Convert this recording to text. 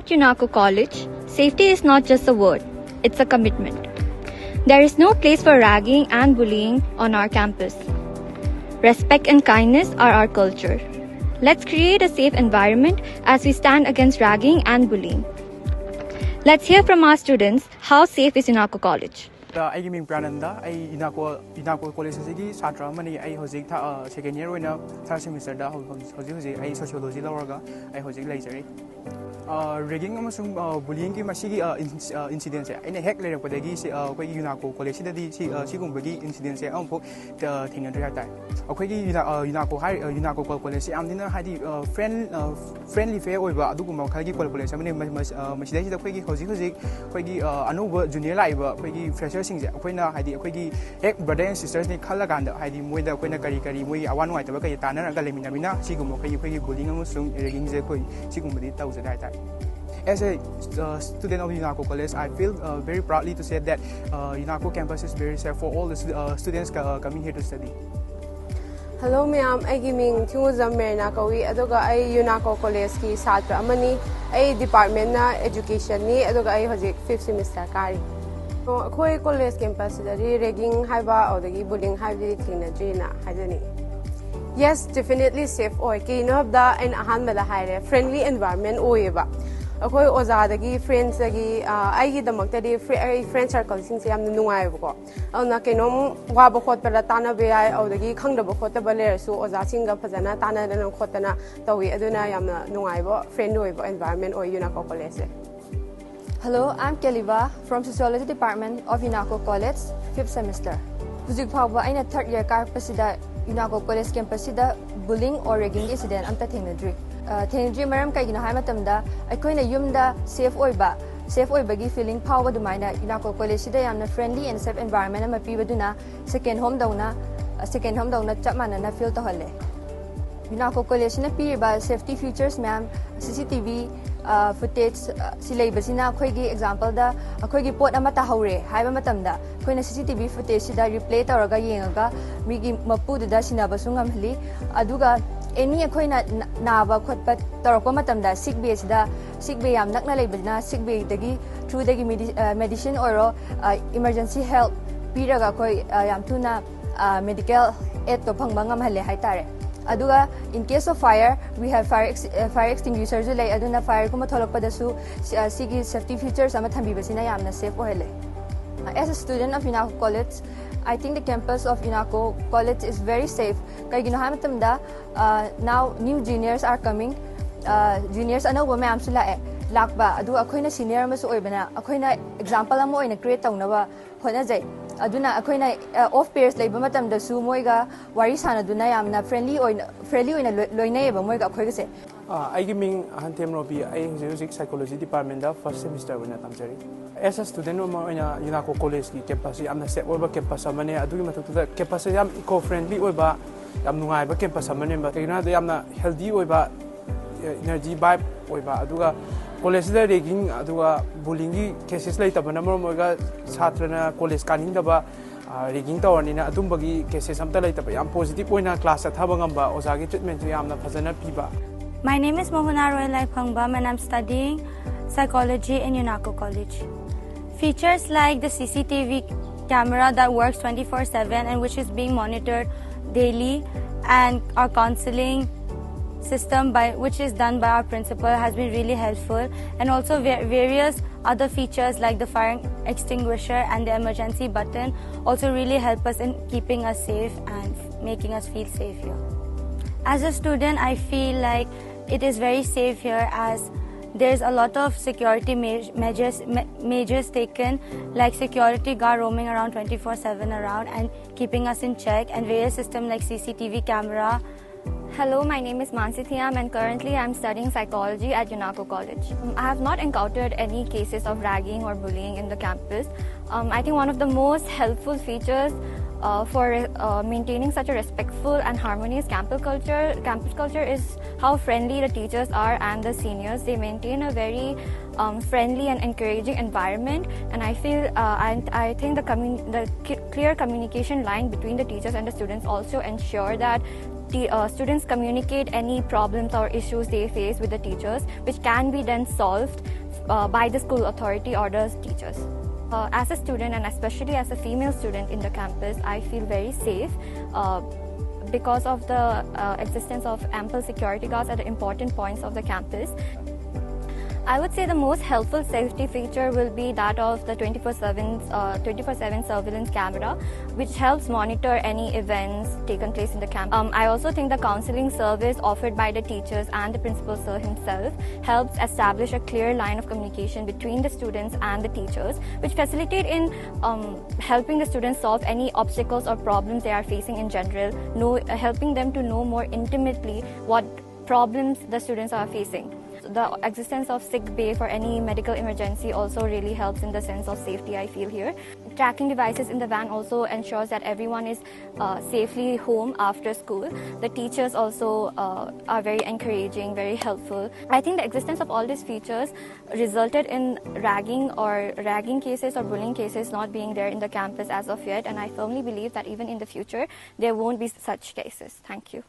At UNACCO College, safety is not just a word, it's a commitment. There is no place for ragging and bullying on our campus. Respect and kindness are our culture. Let's create a safe environment as we stand against ragging and bullying. Let's hear from our students how safe is UNACCO College. I am Prananda. I UNACCO College is Satra Mani. I Hosik second year when third semester da I sociology lawarga I Hosik later. Ragging amasung bullying ki masigi incidents in a heck later padagi UNACCO College di sigumbugi incidents ampo thing and UNACCO College amdina hadi friendly fair over aduguma khagi college amane masida da khagi hosik khagi anuba junior live khagi fresher sing akoina hadi akogi ek brother and sisters ni khallaganda hadi moida akoina kari moi awan wai taba kai tanara ga leminamina sigum khagi bullying amusung ragging je khoi sigumdi tawse dai tai. As a student of UNACCO College, I feel very proudly to say that UNACCO campus is very safe for all the students coming here to study. Hello, ma'am. I am Merna Kawi. I UNACCO College ki Satra Amani. I department na education ni. I hozik 5th semester kari. Koi college campus dari ragging haiba or the bullying haiba tina jina haidani. Yes, definitely safe. Okay, no da and ahan mala haire friendly environment oiba. Akoi ozadagi friends agi aigi damakta friend circle sing se am nungai ko na kenom wa ba khot pala tana be ai audagi khangda ba khot ba le su oza singa phajana tana na khotana tawi aduna yamna nungai bo friend oi bo environment oi UNACCO College. Hello, I'm Keliva from Sociology Department of UNACCO College, 5th semester. Hujik phawba aina 3rd year karpasida UNACCO College campus sida bullying or ragging incident amta thengnadri. Thengnadri maram kaigina hai matamda aikoina yumda safe oibagi feeling phawba dumaina UNACCO College sida yamna friendly and safe environment ama pibaduna second home dauna chapmana na feel to halle. UNACCO College na piriba safety features ma'am CCTV footage silabasina akoigi example da akoigi pot amata haure haiba matamda koina CCTV footage sida replay tawraga yengaga migi mapudu da sinabasung amhli aduga any akoina naba khotpa tawrako matamda sick bay sida sick bay yam nakna leibna sick bay dagi through dagi medicine or emergency help piraga koi yam tuna medical aid to phangba ngamhalle haitare. Aduga in case of fire we have fire extinguishers lay aduna fire kuma tholokpadasu sigi safety features ama thambibasina yamna safe ohele. As a student of UNACCO College, I think the campus of UNACCO College is very safe. Kaigino hamatamda now new juniors are coming. Juniors anoba mayam su lakba adu akoina senior ma su oibana akoina example amo oina create tawnaba honajai aduna akoina off pairs leiba matamda su moiga wari sana duna yamna friendly oina loinayeba moiga akoiga se I am Hantem Robi. I am Music Psychology Department da first semester when I as a student of UNACCO College campus, I am the set over campus amane adugi matuda campus am eco-friendly oiba am nungai ba campus amane ba kaina de amna healthy oiba energy vibe oiba aduga college da ragging aduga bullying cases laitabana moga satrana college kaning daba ragging tawanina adumbagi cases amta laitaba yam positive oina class athaba ngamba ozagi treatment yamna phajana piba. My name is Mohana Roy Laiphangbam and I'm studying psychology in UNACCO College. Features like the CCTV camera that works 24/7 and which is being monitored daily, and our counseling system which is done by our principal has been really helpful, and also various other features like the fire extinguisher and the emergency button also really help us in keeping us safe and making us feel safe here. As a student, I feel like it is very safe here as there's a lot of security measures taken, like security guard roaming around 24/7 around and keeping us in check, and various systems like CCTV camera. Hello, my name is Mansi Thiam and currently I am studying psychology at UNACCO College. I have not encountered any cases of ragging or bullying in the campus. I think one of the most helpful features for maintaining such a respectful and harmonious campus culture is how friendly the teachers are and the seniors. They maintain a very friendly and encouraging environment, and I feel I think the clear communication line between the teachers and the students also ensure that students communicate any problems or issues they face with the teachers, which can be then solved by the school authority or the teachers. As a student, and especially as a female student in the campus, I feel very safe because of the existence of ample security guards at the important points of the campus. I would say the most helpful safety feature will be that of the 24/7 surveillance camera, which helps monitor any events taken place in the camp. I also think the counseling service offered by the teachers and the principal sir himself helps establish a clear line of communication between the students and the teachers, which facilitate in helping the students solve any obstacles or problems they are facing in general, helping them to know more intimately what problems the students are facing. The existence of sick bay for any medical emergency also really helps in the sense of safety, I feel here. Tracking devices in the van also ensures that everyone is safely home after school. The teachers also are very encouraging, very helpful. I think the existence of all these features resulted in ragging cases or bullying cases not being there in the campus as of yet, and I firmly believe that even in the future there won't be such cases. Thank you.